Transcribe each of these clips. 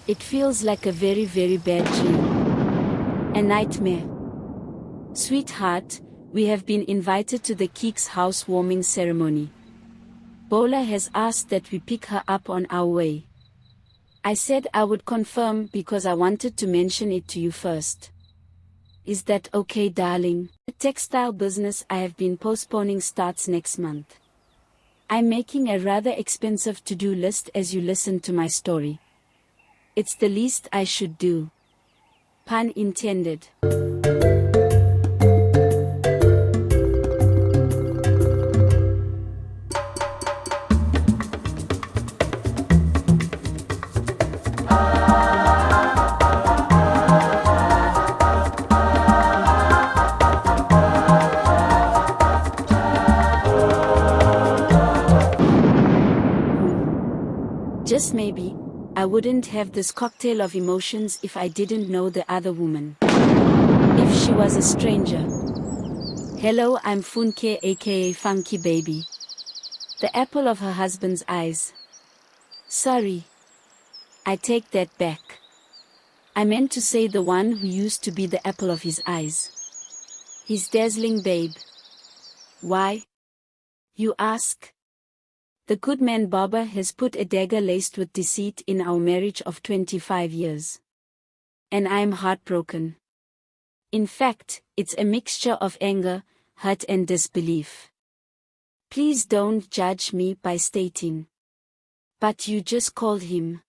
It feels like a very, very bad dream. A nightmare. Sweetheart, we have been invited to the Keek's housewarming ceremony. Bola has asked that we pick her up on our way. I said I would confirm because I wanted to mention it to you first. Is that okay, darling? The textile business I have been postponing starts next month. I'm making a rather expensive to-do list as you listen to my story. It's the least I should do. Pun intended. Just maybe, I wouldn't have this cocktail of emotions if I didn't know the other woman. If she was a stranger. Hello, I'm Funke aka Funky Baby. The apple of her husband's eyes. Sorry. I take that back. I meant to say the one who used to be the apple of his eyes. His dazzling babe. Why? You ask? The good man Baba has put a dagger laced with deceit in our marriage of 25 years. And I am heartbroken. In fact, it's a mixture of anger, hurt and disbelief. Please don't judge me by stating. But you just called him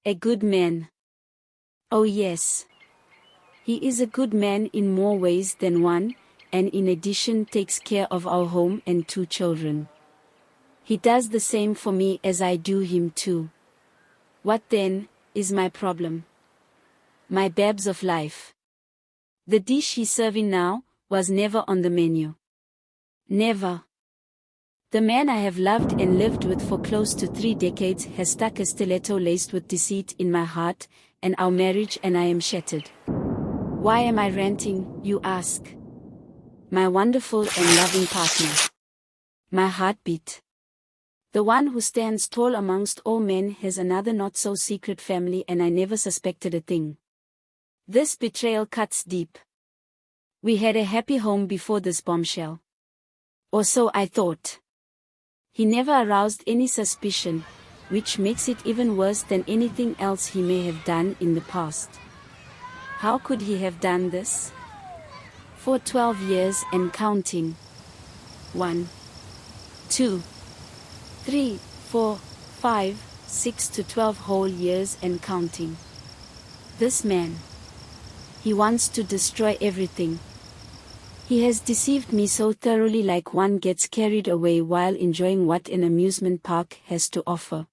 a good man. Oh yes. He is a good man in more ways than one, and in addition takes care of our home and 2 children. He does the same for me as I do him too. What then, is my problem? My babes of life. The dish he's serving now, was never on the menu. Never. The man I have loved and lived with for close to 3 decades has stuck a stiletto laced with deceit in my heart, and our marriage, and I am shattered. Why am I ranting, you ask? My wonderful and loving partner. My heartbeat. The one who stands tall amongst all men has another not-so-secret family and I never suspected a thing. This betrayal cuts deep. We had a happy home before this bombshell. Or so I thought. He never aroused any suspicion, which makes it even worse than anything else he may have done in the past. How could he have done this? For 12 years and counting. 1, 2, 3, 4, 5, 6 to 12 whole years and counting. This man. He wants to destroy everything. He has deceived me so thoroughly, like one gets carried away while enjoying what an amusement park has to offer.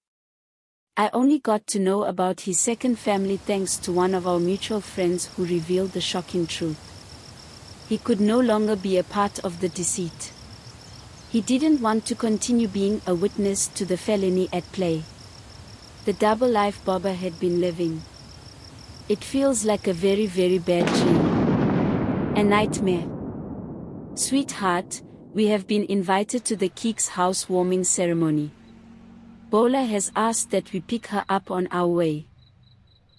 I only got to know about his second family thanks to one of our mutual friends who revealed the shocking truth. He could no longer be a part of the deceit. He didn't want to continue being a witness to the felony at play. The double life Baba had been living. It feels like a very, very bad dream. A nightmare. Sweetheart, we have been invited to the Keek's housewarming ceremony. Bola has asked that we pick her up on our way.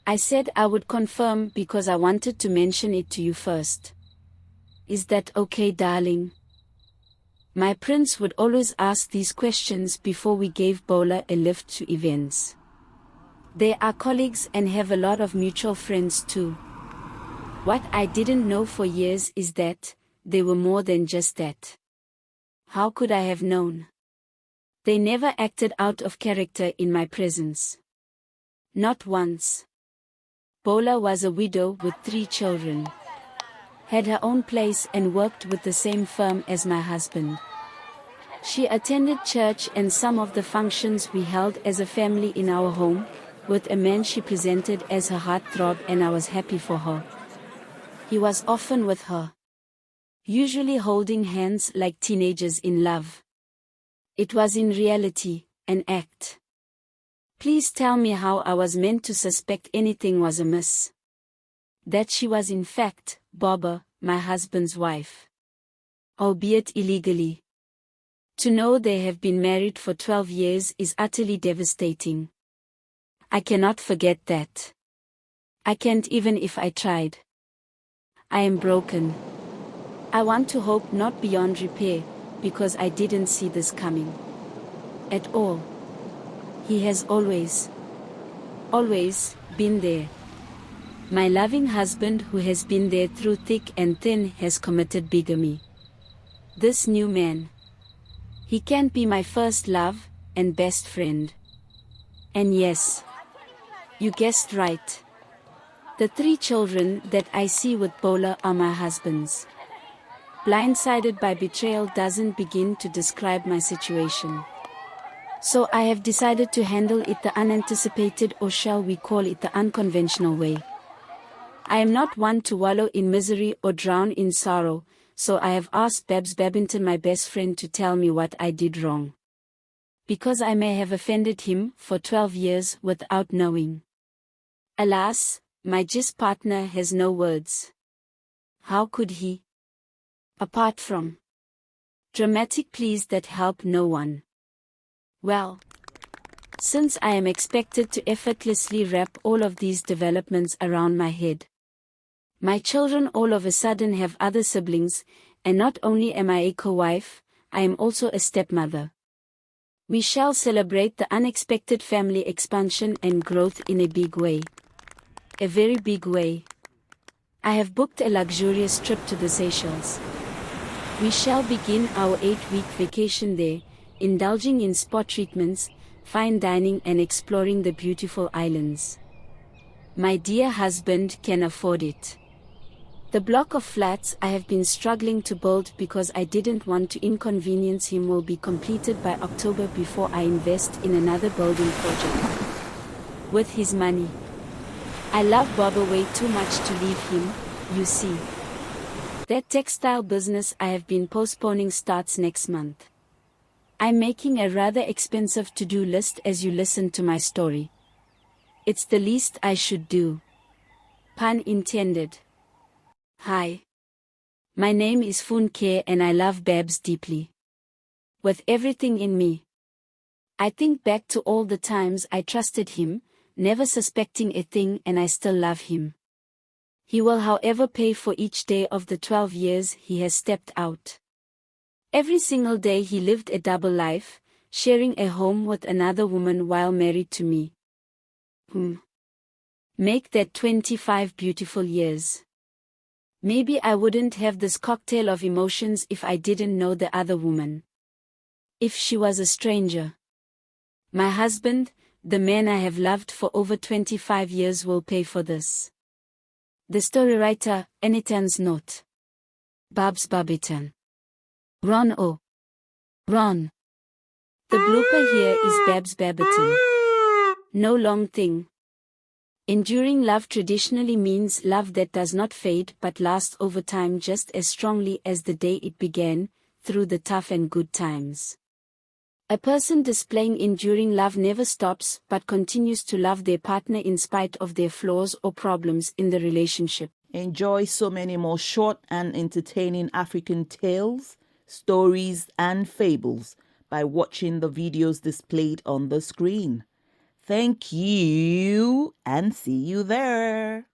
I said I would confirm because I wanted to mention it to you first. Is that okay, darling? My prince would always ask these questions before we gave Bola a lift to events. They are colleagues and have a lot of mutual friends too. What I didn't know for years is that they were more than just that. How could I have known? They never acted out of character in my presence. Not once. Bola was a widow with 3 children. Had her own place and worked with the same firm as my husband. She attended church and some of the functions we held as a family in our home, with a man she presented as her heartthrob, and I was happy for her. He was often with her. Usually holding hands like teenagers in love. It was in reality, an act. Please tell me how I was meant to suspect anything was amiss. That she was in fact, Baba, my husband's wife. Albeit illegally. To know they have been married for 12 years is utterly devastating. I cannot forget that. I can't even if I tried. I am broken. I want to hope not beyond repair, because I didn't see this coming. At all. He has always been there. My loving husband who has been there through thick and thin has committed bigamy. This new man. He can't be my first love and best friend. And yes, you guessed right. The 3 children that I see with Bola are my husband's. Blindsided by betrayal doesn't begin to describe my situation. So I have decided to handle it the unanticipated, or shall we call it the unconventional way. I am not one to wallow in misery or drown in sorrow, so I have asked Babs Babington, my best friend, to tell me what I did wrong. Because I may have offended him for 12 years without knowing. Alas, my gist partner has no words. How could he? Apart from dramatic pleas that help no one. Well, since I am expected to effortlessly wrap all of these developments around my head. My children all of a sudden have other siblings, and not only am I a co-wife, I am also a stepmother. We shall celebrate the unexpected family expansion and growth in a big way. A very big way. I have booked a luxurious trip to the Seychelles. We shall begin our 8-week vacation there, indulging in spa treatments, fine dining and exploring the beautiful islands. My dear husband can afford it. The block of flats I have been struggling to build because I didn't want to inconvenience him will be completed by October before I invest in another building project. With his money. I love Baba way too much to leave him, you see. That textile business I have been postponing starts next month. I'm making a rather expensive to-do list as you listen to my story. It's the least I should do. Pun intended. Hi. My name is Funke and I love Babs deeply. With everything in me. I think back to all the times I trusted him, never suspecting a thing, and I still love him. He will however pay for each day of the 12 years he has stepped out. Every single day he lived a double life, sharing a home with another woman while married to me. Make that 25 beautiful years. Maybe I wouldn't have this cocktail of emotions if I didn't know the other woman. If she was a stranger. My husband, the man I have loved for over 25 years, will pay for this. The story writer, Anitan's note. Babs Babiton. Ron O. Ron. The blooper here is Babs Babiton. No long thing. Enduring love traditionally means love that does not fade but lasts over time just as strongly as the day it began, through the tough and good times. A person displaying enduring love never stops but continues to love their partner in spite of their flaws or problems in the relationship. Enjoy so many more short and entertaining African tales, stories, and fables by watching the videos displayed on the screen. Thank you, and see you there.